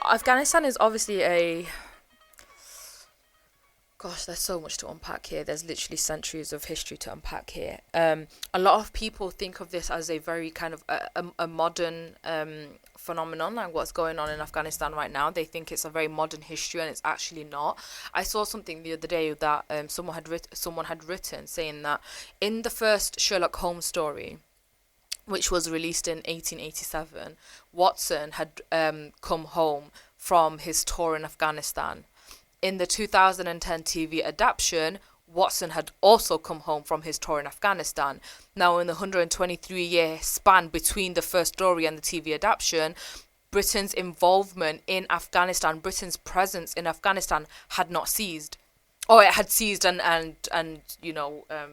Afghanistan is obviously a Gosh, there's so much to unpack here. There's literally centuries of history to unpack here. A lot of people think of this as a very kind of a modern phenomenon, like what's going on in Afghanistan right now. They think it's a very modern history, and it's actually not. I saw something the other day that someone had written saying that in the first Sherlock Holmes story, which was released in 1887, Watson had come home from his tour in Afghanistan. In the 2010 TV adaptation, Watson had also come home from his tour in Afghanistan. Now, in the 123-year span between the first story and the TV adaptation, Britain's involvement in Afghanistan, Britain's presence in Afghanistan had not ceased. Or it had ceased and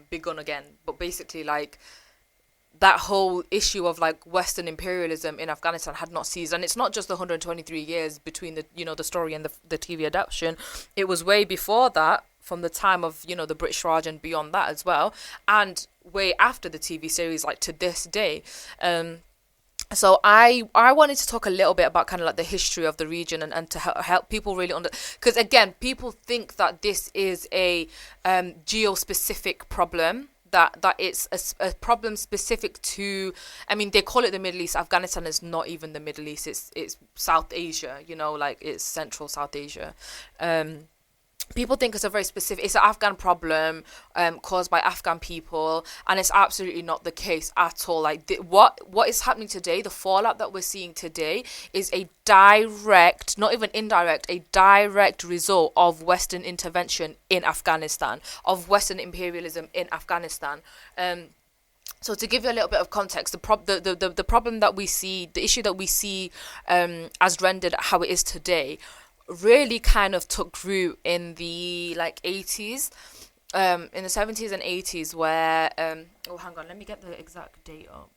begun again. But basically, like, that whole issue of like Western imperialism in Afghanistan had not ceased. And it's not just the 123 years between the story and the TV adaptation. It was way before that, from the time of, the British Raj and beyond that as well. And way after the TV series, like to this day. So I wanted to talk a little bit about kind of like the history of the region and to help people really because again, people think that this is a geo-specific problem. That it's a problem specific to, I mean, they call it the Middle East. Afghanistan is not even the Middle East. It's South Asia, like it's Central South Asia. People think it's it's an Afghan problem caused by Afghan people, and it's absolutely not the case at all. Like what is happening today, the fallout that we're seeing today is a direct, not even indirect, a direct result of Western intervention in Afghanistan, of Western imperialism in Afghanistan. So to give you a little bit of context, the problem that we see, the issue that we see as rendered how it is today, really kind of took root in the 80s, in the 70s and 80s, where hang on, let me get the exact date up.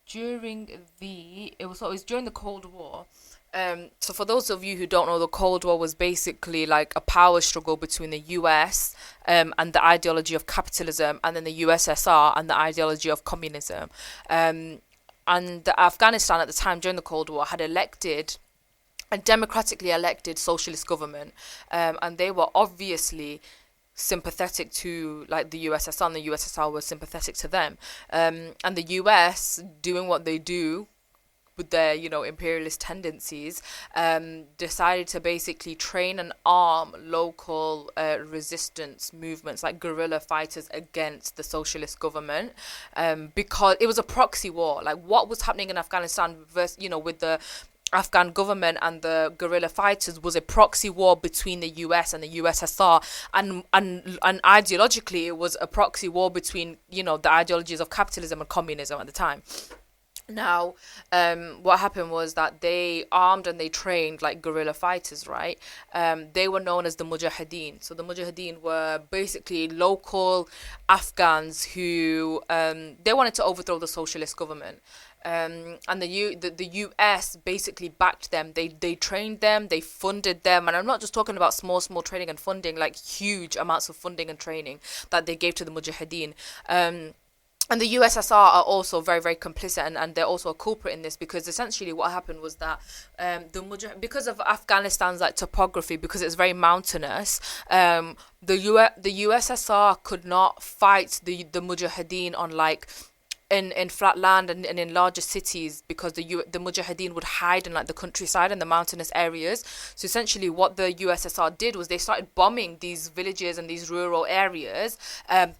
It was during the Cold War. So for those of you who don't know, the Cold War was basically like a power struggle between the US and the ideology of capitalism, and then the USSR and the ideology of communism. And Afghanistan at the time during the Cold War had elected a democratically elected socialist government, and they were obviously sympathetic to like the USSR, and the USSR was sympathetic to them. And the US, doing what they do with their imperialist tendencies, decided to basically train and arm local resistance movements like guerrilla fighters against the socialist government, because it was a proxy war. Like what was happening in Afghanistan versus with the Afghan government and the guerrilla fighters was a proxy war between the US and the USSR, and ideologically it was a proxy war between the ideologies of capitalism and communism at the time. Now, what happened was that they armed and they trained like guerrilla fighters, right? They were known as the Mujahideen. So the Mujahideen were basically local Afghans who they wanted to overthrow the socialist government. And the US basically backed them. They trained them, they funded them, and I'm not just talking about small training and funding, like huge amounts of funding and training that they gave to the Mujahideen. And the USSR are also very, very complicit, and they're also a culprit in this, because essentially what happened was that because of Afghanistan's like topography, because it's very mountainous, the USSR could not fight the Mujahideen on like in flat land and in larger cities, because the Mujahideen would hide in like the countryside and the mountainous areas. So essentially what the USSR did was they started bombing these villages and these rural areas,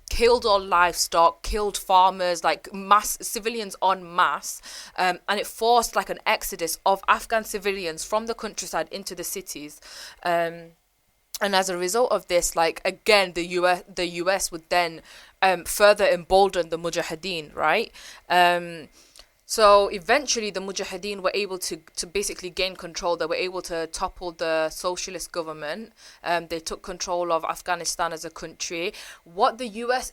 killed all livestock, killed farmers, like mass civilians en masse, and it forced like an exodus of Afghan civilians from the countryside into the cities. And as a result of this, like again, the US would then further embolden the Mujahideen, right? So eventually the Mujahideen were able to basically gain control. They were able to topple the socialist government. They took control of Afghanistan as a country. What the US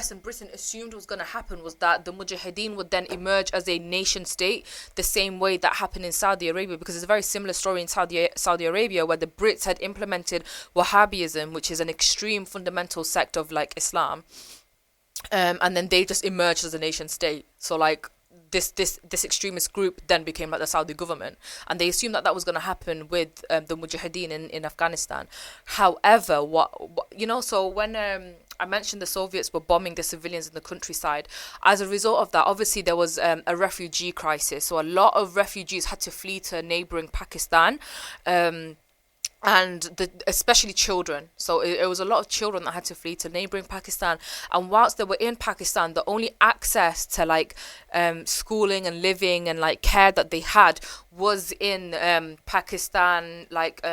and Britain assumed was going to happen was that the Mujahideen would then emerge as a nation state, the same way that happened in Saudi Arabia, because it's a very similar story in Saudi Arabia, where the Brits had implemented Wahhabism, which is an extreme fundamental sect of like Islam. And then they just emerged as a nation state. So like this extremist group then became like the Saudi government, and they assumed that that was going to happen with the Mujahideen in Afghanistan. However, so when I mentioned the Soviets were bombing the civilians in the countryside, as a result of that, obviously there was a refugee crisis. So a lot of refugees had to flee to neighboring Pakistan. And especially children. So it was a lot of children that had to flee to neighboring Pakistan. And whilst they were in Pakistan, the only access to like schooling and living and like care that they had was in Pakistan, like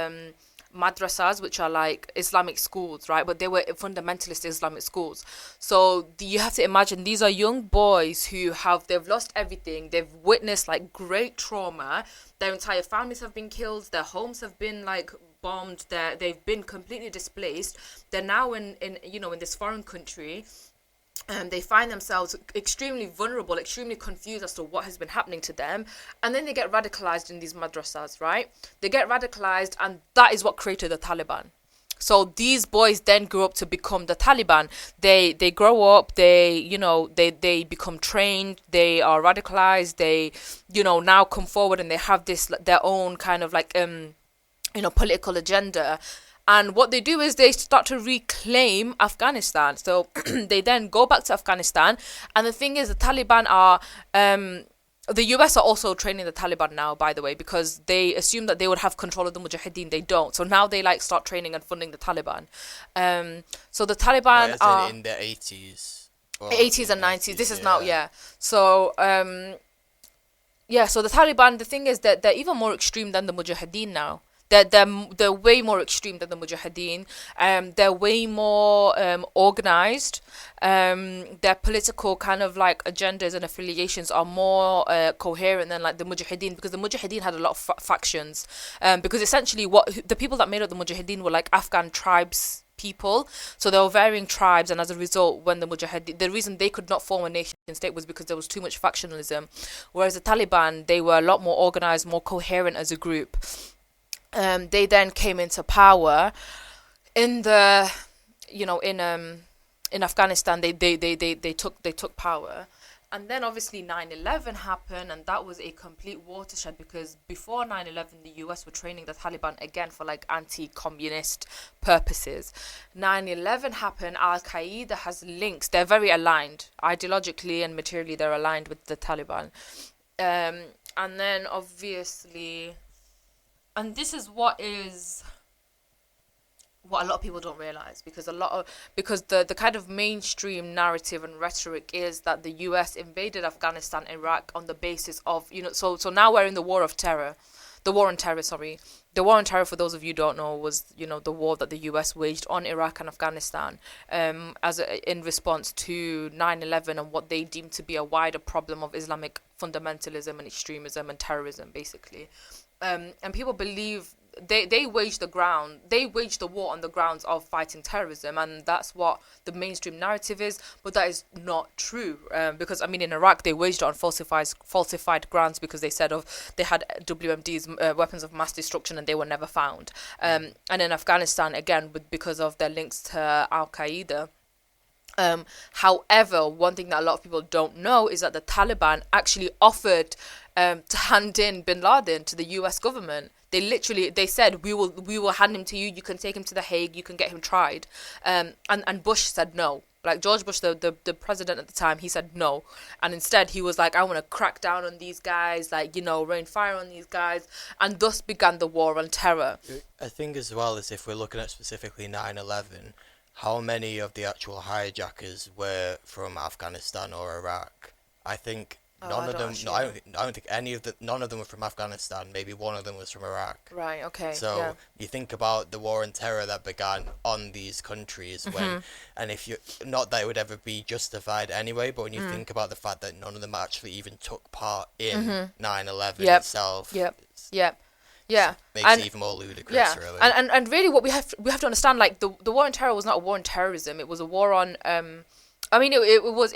madrasas, which are like Islamic schools, right? But they were fundamentalist Islamic schools. So you have to imagine these are young boys they've lost everything. They've witnessed like great trauma. Their entire families have been killed. Their homes have been like bombed. They've been completely displaced. They're now in this foreign country. They find themselves extremely vulnerable, extremely confused as to what has been happening to them. And then they get radicalized in these madrasas, right? They get radicalized, and that is what created the Taliban. So these boys then grew up to become the Taliban. They grow up, they become trained, they are radicalized, they, now come forward and they have their own kind of like, political agenda. And what they do is they start to reclaim Afghanistan. So they then go back to Afghanistan. And the thing is, the Taliban are... the US are also training the Taliban now, by the way, because they assume that they would have control of the Mujahideen. They don't. So now they start training and funding the Taliban. So the Taliban are... in the 80s. 80s and 90s. This is now, yeah. So... so the Taliban, the thing is that they're even more extreme than the Mujahideen now. They're way more extreme than the Mujahideen. They're way more organized. Their political kind of like agendas and affiliations are more coherent than like the Mujahideen, because the Mujahideen had a lot of factions. Because essentially the people that made up the Mujahideen were like Afghan tribes people. So there were varying tribes, and as a result, when the reason they could not form a nation state was because there was too much factionalism. Whereas the Taliban, they were a lot more organized, more coherent as a group. They then came into power in in Afghanistan. They took power, and then obviously 9/11 happened, and that was a complete watershed, because before 9/11 the US were training the Taliban again for like anti-communist purposes. 9/11 happened. Al-Qaeda has links. They're very aligned ideologically and materially. They're aligned with the Taliban, and then obviously. And this is what a lot of people don't realize, because the kind of mainstream narrative and rhetoric is that the US invaded Afghanistan, Iraq on the basis of, so now we're in the war on terror, sorry. The war on terror, for those of you who don't know, was, the war that the US waged on Iraq and Afghanistan in response to 9/11 and what they deemed to be a wider problem of Islamic fundamentalism and extremism and terrorism, basically. And people believe they waged the war on the grounds of fighting terrorism, and that's what the mainstream narrative is. But that is not true, because in Iraq they waged it on falsified grounds, because they said they had WMDs, weapons of mass destruction, and they were never found. And in Afghanistan, again, because of their links to al-Qaeda. However, one thing that a lot of people don't know is that the Taliban actually offered to hand in bin Laden to the US government. They said, we will hand him to you. You can take him to The Hague. You can get him tried. And Bush said no. Like George Bush, the president at the time, he said no. And instead he was like, I want to crack down on these guys, rain fire on these guys. And thus began the war on terror. I think as well as if we're looking at specifically 9/11, how many of the actual hijackers were from Afghanistan or Iraq? I think none of them. No, I don't think none of them were from Afghanistan. Maybe one of them was from Iraq. Right. Okay. So you think about the war on terror that began on these countries and if you, not that it would ever be justified anyway, but when you think about the fact that none of them actually even took part in 9/11 itself. Yeah, makes it even more ludicrous, really. And really, what we have to understand, like the war on terror was not a war on terrorism; it was a war on I mean, it was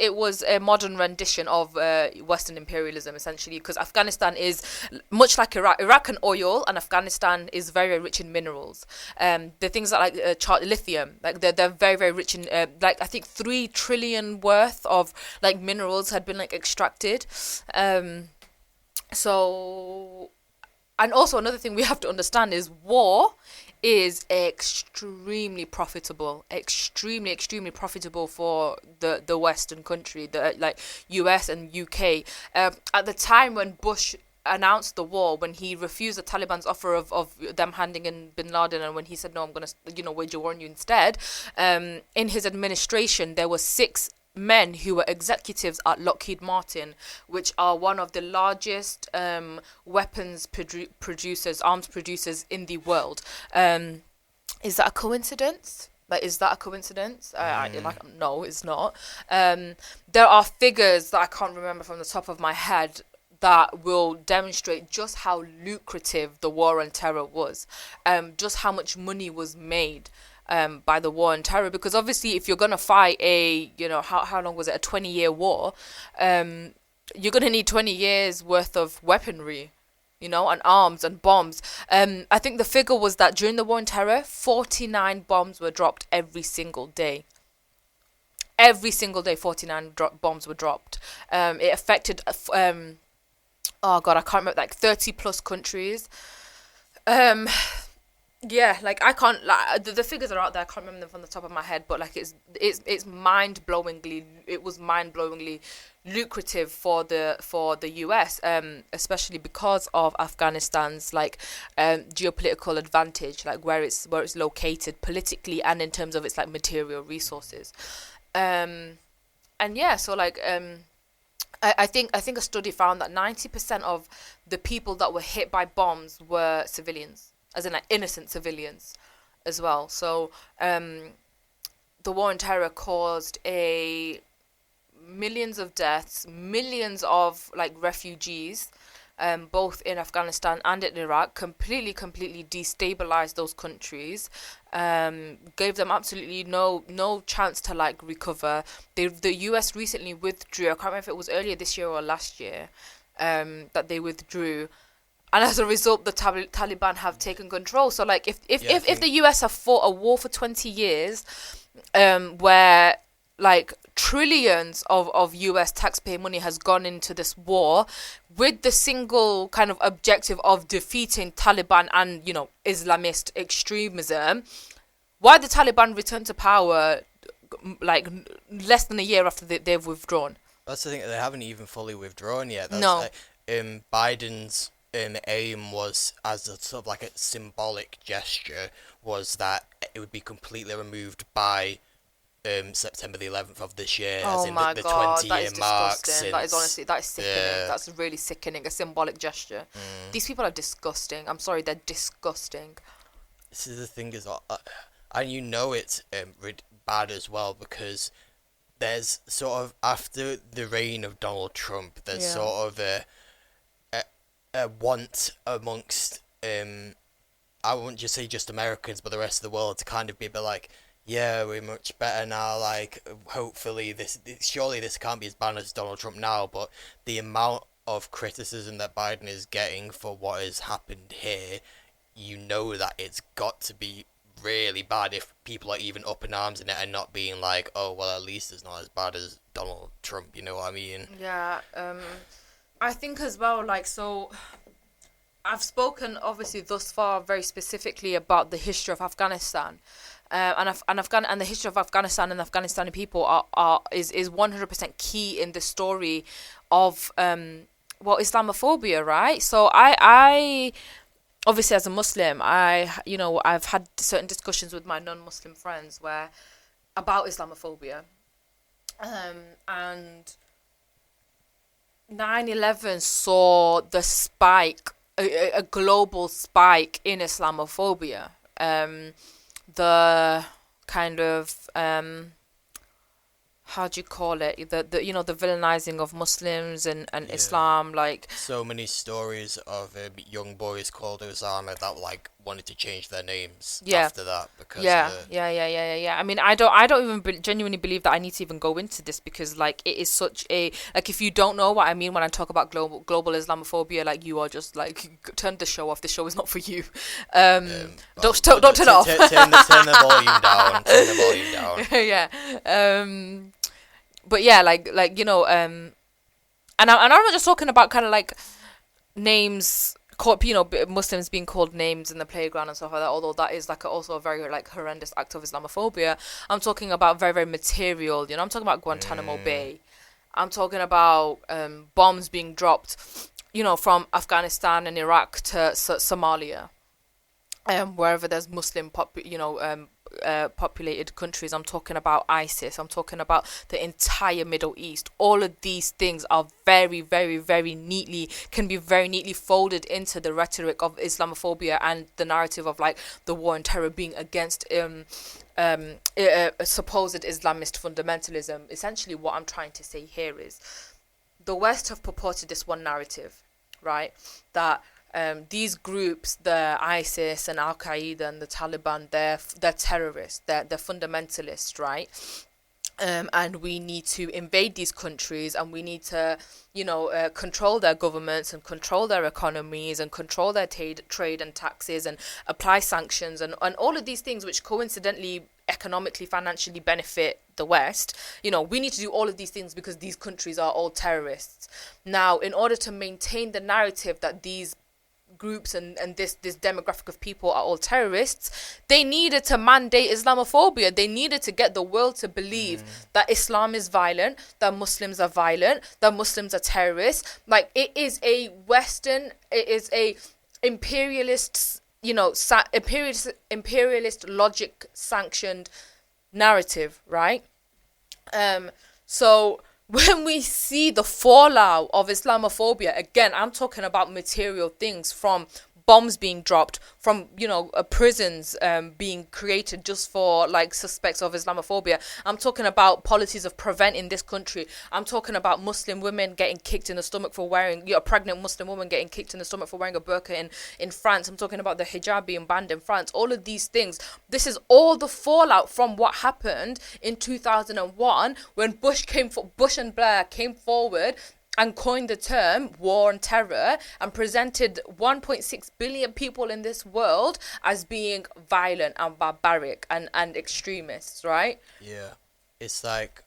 a modern rendition of Western imperialism, essentially, because Afghanistan is much like Iraq. Iraq and oil, and Afghanistan is very, very rich in minerals. The things that like lithium, like they're very, very rich in like I think 3 trillion worth of like minerals had been like extracted. So, and also another thing we have to understand is war is extremely profitable, extremely profitable for the Western country, the like US and UK. At the time when Bush announced the war, when he refused the Taliban's offer of them handing in bin Laden, and when he said no, I'm gonna wage a war on you instead, in his administration there were 6 men who were executives at Lockheed Martin, which are one of the largest weapons producers, arms producers in the world. Is that a coincidence? Like, is that a coincidence? No, it's not. There are figures that I can't remember from the top of my head that will demonstrate just how lucrative the war on terror was, just how much money was made by the war on terror. Because obviously, if you're gonna fight how long was it, a 20-year war, you're gonna need 20 years worth of weaponry, and arms and bombs. I think the figure was that during the war on terror, 49 bombs were dropped every single day. Every single day, 49 bombs were dropped. It affected oh god, I can't remember, like 30 plus countries. Yeah, like I can't, like the figures are out there. I can't remember them from the top of my head, but like it was mind-blowingly lucrative for the US, especially because of Afghanistan's like geopolitical advantage, like where it's located politically and in terms of its like material resources. And yeah, so like I think a study found that 90% of the people that were hit by bombs were civilians, as in like innocent civilians as well. So the war on terror caused millions of deaths, millions of like refugees, both in Afghanistan and in Iraq, completely destabilized those countries, gave them absolutely no chance to like recover. The US recently withdrew. I can't remember if it was earlier this year or last year, that they withdrew. And as a result, the Taliban have taken control. So, like, if the US have fought a war for 20 years, where like trillions of US taxpayer money has gone into this war with the single kind of objective of defeating Taliban and Islamist extremism, why the Taliban returned to power like less than a year after they've withdrawn? That's the thing. They haven't even fully withdrawn yet. That's No. Biden's aim was, as a sort of like a symbolic gesture, was that it would be completely removed by September the 11th of this year, as in the 20-year mark. That is honestly, that is sickening. That's really sickening. A symbolic gesture. These people are disgusting. I'm sorry, they're disgusting. This is the thing, is, and it's bad as well, because there's sort of, after the reign of Donald Trump, there's sort of a want amongst I wouldn't just say just Americans, but the rest of the world, to kind of be a bit like, yeah, we're much better now, like hopefully surely this can't be as bad as Donald Trump now. But the amount of criticism that Biden is getting for what has happened here, that it's got to be really bad if people are even up in arms in it and not being like, oh well, at least it's not as bad as Donald Trump, you know what I mean? Yeah, I think as well, like, so I've spoken obviously thus far very specifically about the history of Afghanistan, and the history of Afghanistan and the Afghanistani people is 100% key in the story of Islamophobia, right? So I obviously, as a Muslim, I've had certain discussions with my non-Muslim friends about Islamophobia, and 9/11 saw the spike, a global spike in Islamophobia. The kind of how do you call it? The villainizing of Muslims and Islam, like so many stories of young boys called Osama that like wanted to change their names Yeah. after that because I mean, I don't even genuinely believe that I need to even go into this, because like it is such a, like, if you don't know what I mean when I talk about global Islamophobia, like, you are just like, turn the show off. The show is not for you. Don't turn it off. Turn the volume down. Turn the volume down. Yeah. But yeah, like you know, and I'm not just talking about kind of like names, you know, Muslims being called names in the playground and stuff like that, although that is like also a very like horrendous act of Islamophobia. I'm talking about very, very material, you know. I'm talking about Guantanamo Bay. I'm talking about bombs being dropped, you know, from Afghanistan and Iraq to Somalia, wherever there's Muslim populated countries. I'm talking about ISIS. I'm talking about the entire Middle East. All of these things are very, very, very neatly, can be very neatly folded into the rhetoric of Islamophobia and the narrative of like the war and terror being against supposed Islamist fundamentalism. Essentially, what I'm trying to say here is the West have purported this one narrative, right? That these groups, the ISIS and al-qaeda and the Taliban, they're terrorists, they're fundamentalists, right? And we need to invade these countries, and we need to, you know, control their governments and control their economies and control their trade and taxes and apply sanctions and all of these things which coincidentally economically, financially benefit the West. You know, we need to do all of these things because these countries are all terrorists. Now, in order to maintain the narrative that these groups and this demographic of people are all terrorists, they needed to mandate Islamophobia. They needed to get the world to believe that Islam is violent, that Muslims are violent, that Muslims are terrorists. Like, it is a imperialist, you know, imperialist logic sanctioned narrative, right? So when we see the fallout of Islamophobia, again, I'm talking about material things, from bombs being dropped, from, you know, prisons being created just for like suspects of Islamophobia. I'm talking about policies of prevent in this country. I'm talking about Muslim women getting kicked in the stomach for wearing, a pregnant Muslim woman getting kicked in the stomach for wearing a burqa in France. I'm talking about the hijab being banned in France. All of these things. This is all the fallout from what happened in 2001 when Bush and Blair came forward and coined the term war on terror and presented 1.6 billion people in this world as being violent and barbaric and extremists, right? Yeah. It's like,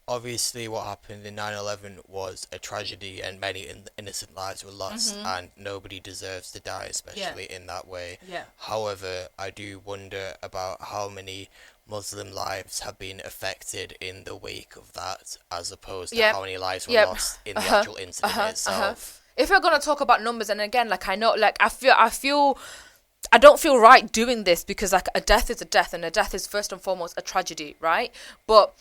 obviously what happened in 9/11 was a tragedy and many innocent lives were lost, and nobody deserves to die, especially in that way. Yeah. However, I do wonder about how many Muslim lives have been affected in the wake of that, as opposed to how many lives were lost in the actual incident itself. If we're gonna talk about numbers, and again, like, I know, like, I feel I don't feel right doing this, because like a death is a death, and a death is first and foremost a tragedy, right? But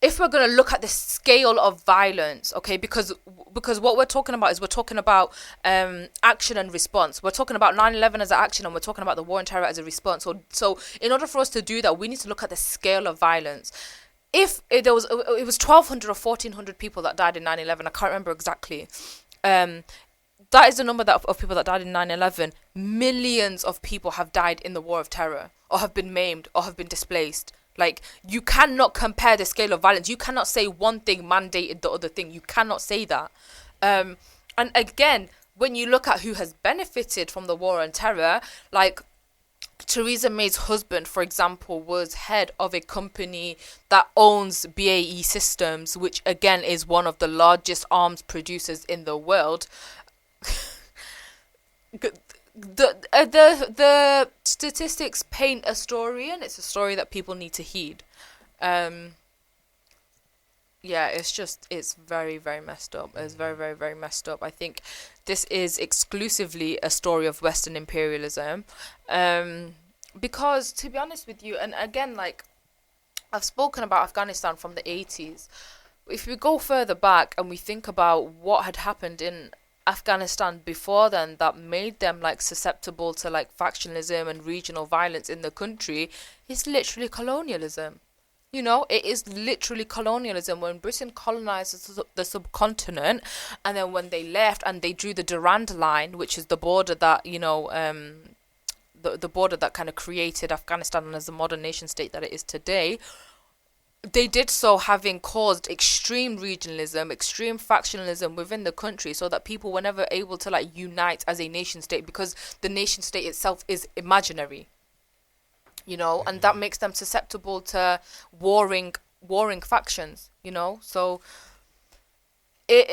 if we're going to look at the scale of violence, okay, because what we're talking about is we're talking about action and response. We're talking about 9/11 as an action, and we're talking about the war on terror as a response. So in order for us to do that, we need to look at the scale of violence. If it was 1,200 or 1,400 people that died in 9/11, I can't remember exactly. That is the number of people that died in 9/11. Millions of people have died in the war of terror, or have been maimed, or have been displaced. Like, you cannot compare the scale of violence. You cannot say one thing mandated the other thing. You cannot say that. And again, when you look at who has benefited from the war on terror, like Theresa May's husband, for example, was head of a company that owns BAE Systems, which again is one of the largest arms producers in the world. The statistics paint a story, and it's a story that people need to heed. Yeah, it's very, very messed up. It's very, very, very messed up. I think this is exclusively a story of Western imperialism, because, to be honest with you, and again, like, I've spoken about Afghanistan from the 80s. If we go further back and we think about what had happened in Afghanistan before then that made them like susceptible to like factionalism and regional violence in the country, it's literally colonialism. You know, it is literally colonialism. When Britain colonized the subcontinent, and then when they left and they drew the Durand Line, which is the border that, you know, the border that kind of created Afghanistan as the modern nation state that it is today, they did so having caused extreme regionalism, extreme factionalism within the country, so that people were never able to like unite as a nation state, because the nation state itself is imaginary, you know, and that makes them susceptible to warring factions, you know. So it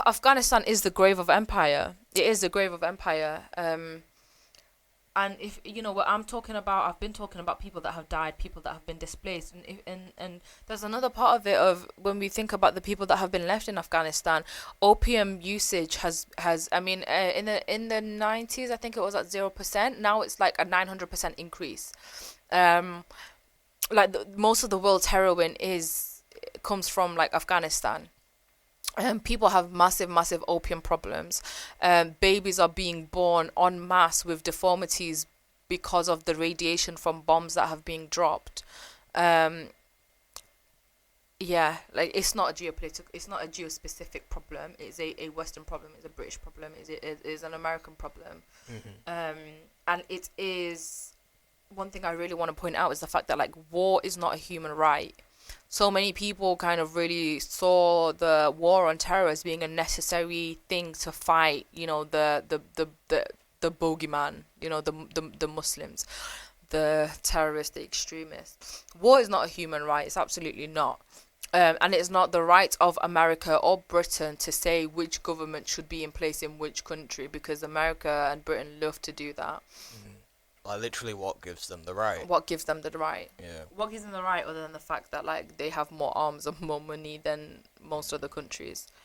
Afghanistan is the grave of empire. It is the grave of empire. And if you know what I'm talking about, I've been talking about people that have died, people that have been displaced, and there's another part of it of when we think about the people that have been left in Afghanistan. Opium usage has I mean, in the 90s, I think it was at 0%. Now it's like a 900% increase. Most of the world's heroin comes from like Afghanistan. People have massive opium problems. Babies are being born en masse with deformities because of the radiation from bombs that have been dropped. Yeah, like it's not a geospecific problem. It's a Western problem. It's a British problem. It is an American problem. And it is, one thing I really want to point out is the fact that like war is not a human right. So many people kind of really saw the war on terror as being a necessary thing to fight, you know, the bogeyman, you know, the Muslims, the terrorists, the extremists. War is not a human right. It's absolutely not. And it's not the right of America or Britain to say which government should be in place in which country, because America and Britain love to do that. Like, literally, what gives them the right? What gives them the right? Yeah. What gives them the right, other than the fact that like they have more arms and more money than most other countries?